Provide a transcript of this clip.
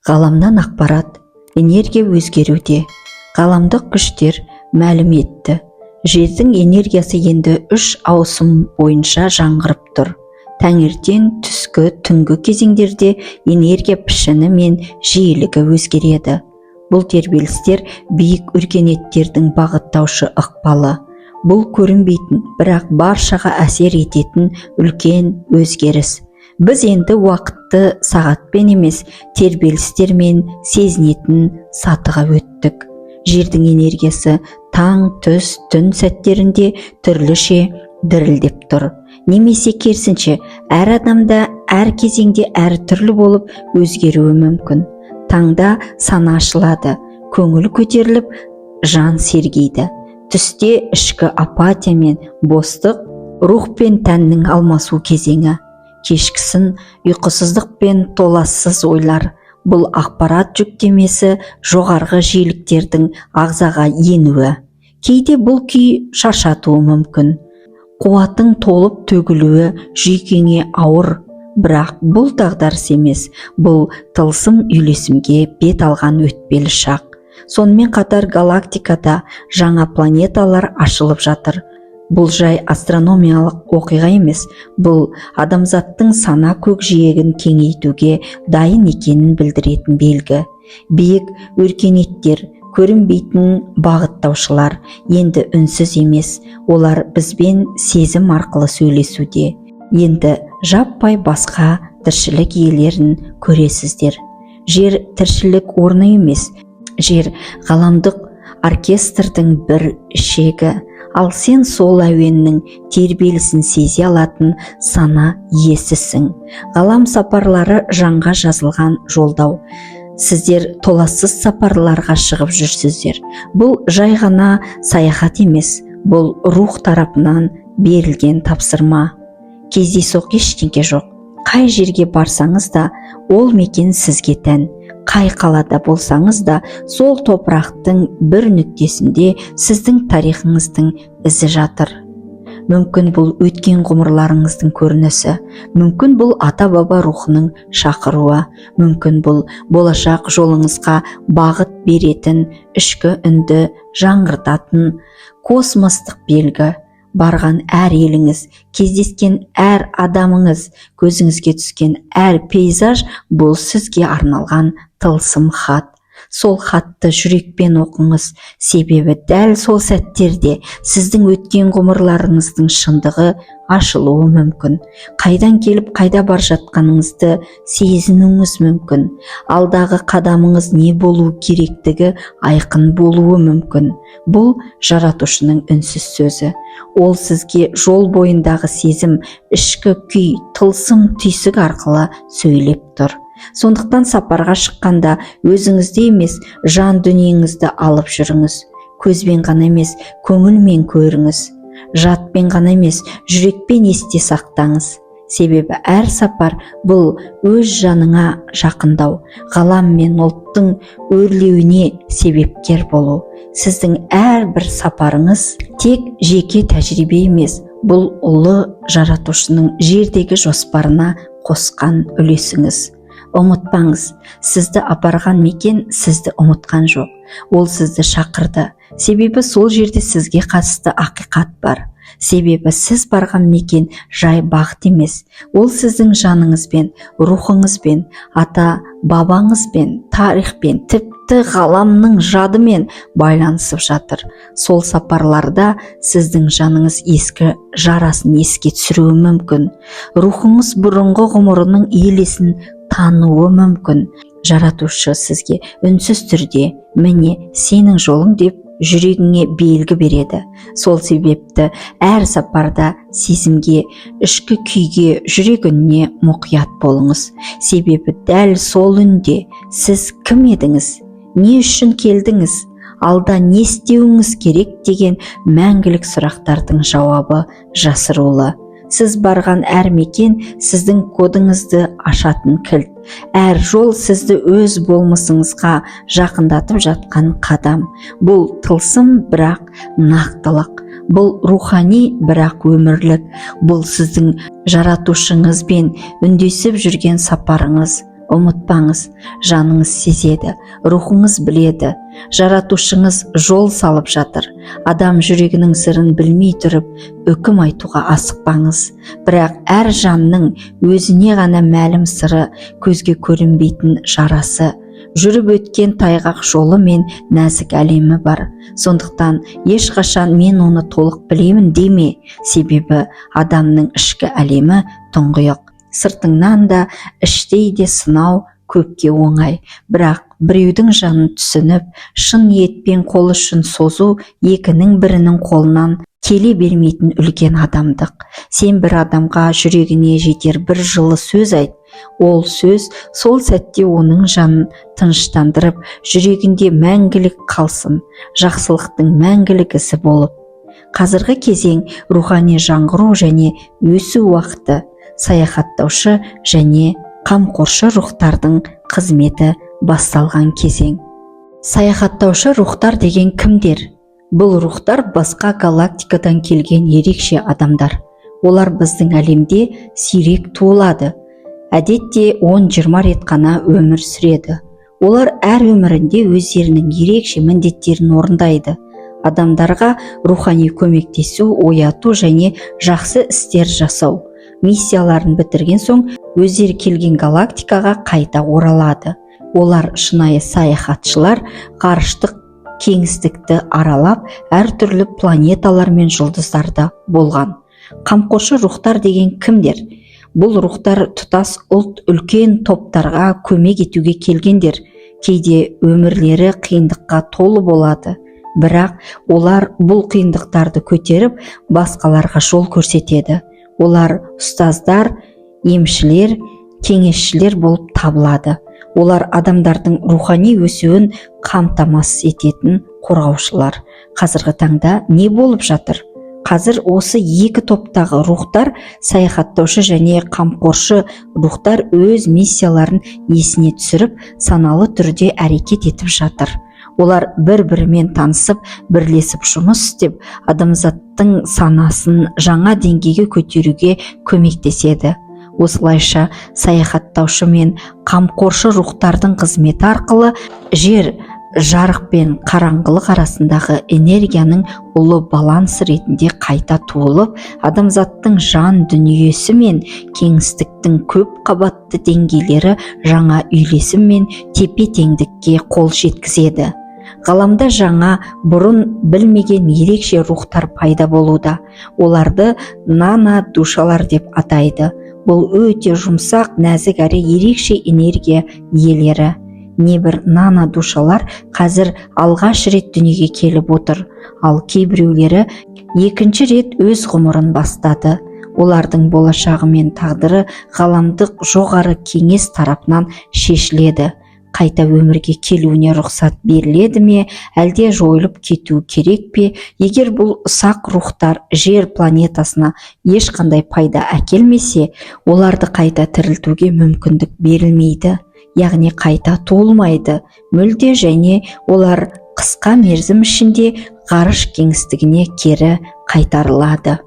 Ғаламнан ақпарат, энергия өзгеруде. Ғаламдық күштер мәлім етті. Жердің энергиясы енді 3 ауысым бойынша жаңғырып тұр. Таңертең, түскі, түнгі кезеңдерде энергия пішіні мен жиілігі өзгереді. Бұл тербелістер биік өркениеттердің бағыттаушы ықпалы. Бұл көрінбейтін, бірақ баршаға әсер ететін үлкен өзгеріс. Біз енді уақытты сағатпен емес, тербелістермен сезінетін сатыға өттік. Жердің энергиясы таң, түс, түн сәттерінде түрліше дірілдеп тұр. Немесе керісінше, әр адамда әр кезеңде әр түрлі болып өзгеруі мүмкін. Таңда сана ашылады, көңіл көтеріліп, жан сергейді. Түсте ішкі апатия мен бостық, рух пен тәннің алмасу кезеңі. Кешкісін ұйқысыздық пен толассыз ойлар. Бұл ақпарат жүктемесі жоғарғы жиіліктердің ағзаға енуі. Кейде бұл күй шаршатуы мүмкін. Қуатың толып төгілуі жүйкеңе ауыр, бірақ бұл дағдарыс емес, бұл тылсым үйлесімге бет алған өтпелі шақ. Сонымен қатар галактикада жаңа планеталар ашылып жатыр. Бұл жай астрономиялық оқиға емес, бұл адамзаттың сана көкжиегін кеңейтуге дайын екенін білдіретін белгі. Биік өркениеттер, көрінбейтін бағыттаушылар енді үнсіз емес, олар бізбен сезім арқылы сөйлесуде. Енді жаппай басқа тіршілік иелерін көресіздер. Жер тіршілік орны емес, жер ғаламдық оркестрдің бір шегі. Ал сен сол әуеннің тербелісін сезе алатын сана иесісің. Ғалам сапарлары жанға жазылған жолдау. Сіздер толассыз сапарларға шығып жүрсіздер. Бұл жай ғана саяхат емес, бұл рух тарапынан берілген тапсырма. Кездейсоқ ештеңе жоқ. Қай жерге барсаңыз да, ол мекен сізге тән. Қай қалада болсаңыз да, сол топырақтың бір нүктесінде сіздің тарихыңыздың ізі жатыр. Мүмкін бұл өткен ғұмырларыңыздың көрінісі, мүмкін бұл ата-баба рухының шақыруы, мүмкін бұл болашақ жолыңызға бағыт беретін, ішкі үнді жаңғыртатын космостық белгі. Барған әр еліңіз, кездескен әр адамыңыз, көзіңізге түскен әр пейзаж бұл сізге арналған тылсым хат. Сол хатты жүрекпен оқыңыз, себебі дәл сол сәттерде сіздің өткен ғұмырларыңыздың шындығы ашылуы мүмкін. Қайдан келіп қайда бар жатқаныңызды сезінуіңіз мүмкін. Алдағы қадамыңыз не болу керектігі айқын болуы мүмкін. Бұл жаратушының үнсіз сөзі. Ол сізге жол бойындағы сезім, ішкі күй, тылсым түйсік арқылы сөйлеп тұр. Сондықтан сапарға шыққанда өзіңізді емес, жан дүниеңізді алып жүріңіз. Көзбен ғана емес, көңілмен көріңіз. Жатпен ғана емес, жүрекпен есте сақтаңыз. Себебі әр сапар бұл өз жаныңа жақындау, ғалам мен ұлттың өрлеуіне себепкер болу. Сіздің әрбір сапарыңыз тек жеке тәжірибе емес, бұл ұлы жаратушының жердегі жоспарына қосқан үлесіңіз. Ұмытпаңыз, сізді апарған мекен сізді ұмытқан жоқ. Ол сізді шақырды. Себебі сол жерде сізге қатысты ақиқат бар. Себебі сіз барған мекен жай бағыт емес. Ол сіздің жаныңызбен, рухыңызбен, ата-бабаңызбен, тарихпен, тіпті ғаламның жадымен байланысып жатыр. Сол сапарларда сіздің жаныңыз ескі жарасын еске түсіруі мүмкін. Рухыңыз бұрынғы ғұмырының елесін тануы мүмкін. Жаратушы сізге үнсіз түрде, міне сенің жолың деп жүрегіңе белгі береді. Сол себепті әр сапарда сезімге, ішкі күйге, жүрек үніне мұқият болыңыз. Себебі дәл сол үнде сіз кім едіңіз, не үшін келдіңіз, алда не істеуіңіз керек деген мәңгілік сұрақтардың жауабы жасырулы. Сіз барған әр мекен сіздің кодыңызды ашатын кілт. Әр жол сізді өз болмысыңызға жақындатып жатқан қадам. Бұл тылсым, бірақ нақтылық. Бұл рухани, бірақ өмірлік. Бұл сіздің жаратушыңызбен үндесіп жүрген сапарыңыз. ұмытпаңыз, жаныңыз сезеді, рухыңыз біледі, жаратушыңыз жол салып жатыр. Адам жүрегінің сырын білмей тұрып, үкім айтуға асықпаңыз. Бірақ әр жанның өзіне ғана мәлім сыры, көзге көрінбейтін жарасы, жүріп өткен тайғақ жолы мен нәзік әлемі бар. Сондықтан ешқашан мен оны толық білемін деме, себебі адамның ішкі әлемі тұңғиық. Сыртыңнан да іштей де сынау көпке оңай, бірақ біреудің жанын түсініп, шын ниетпен қол ұшын созу екінің бірінің қолынан келе бермейтін үлкен адамдық. Сен бір адамға жүрегіне жетер бір жылы сөз айт, ол сөз сол сәтте оның жанын тыныштандырып, жүрегінде мәңгілік қалсын, жақсылықтың мәңгілік ізі болып. Қазіргі кезең рухани жаңғыру және өсу уақыты, саяхаттаушы және қамқоршы рухтардың қызметі басталған кезең. Саяхаттаушы рухтар деген кімдер? Бұл рухтар басқа галактикадан келген ерекше адамдар. Олар біздің әлемде сирек туылады. Әдетте 10-20 рет қана өмір сүреді. Олар әр өмірінде өздерінің ерекше міндеттерін орындайды. Адамдарға рухани көмектесу, ояту және жақсы істер жасау. Миссияларын бітірген соң өздері келген галактикаға қайта оралады. Олар шынайы саяхатшылар, ғарыштық кеңістікті аралап, әртүрлі планеталар мен жұлдыздарда болған. Қамқоршы рухтар деген кімдер? Бұл рухтар тұтас ұлт үлкен топтарға көмек етуге келгендер. Кейде өмірлері қиындыққа толы болады, бірақ олар бұл қиындықтарды көтеріп, басқаларға жол көрсетеді. Олар ұстаздар, емшілер, кеңесшілер болып табылады. Олар адамдардың рухани өсуін қамтамасыз ететін қорғаушылар. Қазіргі таңда не болып жатыр? Қазір осы екі топтағы рухтар, саяхаттаушы және қамқоршы рухтар өз миссияларын есіне түсіріп, саналы түрде әрекет етіп жатыр. Олар бір-бірімен танысып, бірлесіп жұмыс істеп, адамзаттың санасын жаңа деңгейге көтеруге көмектеседі. Осылайша саяхаттаушы мен қамқоршы рухтардың қызметі арқылы жер, жарық пен қараңғылық арасындағы энергияның ұлы баланс ретінде қайта туылып, адамзаттың жан дүниесі мен кеңістіктің көп қабатты деңгейлері жаңа үйлесім мен тепе-теңдікке қол жеткізеді. Ғаламда жаңа, бұрын білмеген ерекше рухтар пайда болуда. Оларды нана душалар деп атайды. Бұл өте жұмсақ, нәзік әрі ерекше энергия иелері. Небір нана душалар қазір алғаш рет дүниеге келіп отыр, ал кейбіреулері екінші рет өз ғұмырын бастады. Олардың болашағы мен тағдыры ғаламдық жоғары кеңес тарапынан шешіледі. Қайта өмірге келуіне рұқсат беріледі ме, әлде жойылып кету керек пе? Егер бұл ұсақ рухтар жер планетасына ешқандай пайда әкелмесе, оларды қайта тірілтуге мүмкіндік берілмейді, яғни қайта туылмайды мүлде, және олар қысқа мерзім ішінде ғарыш кеңістігіне кері қайтарылады.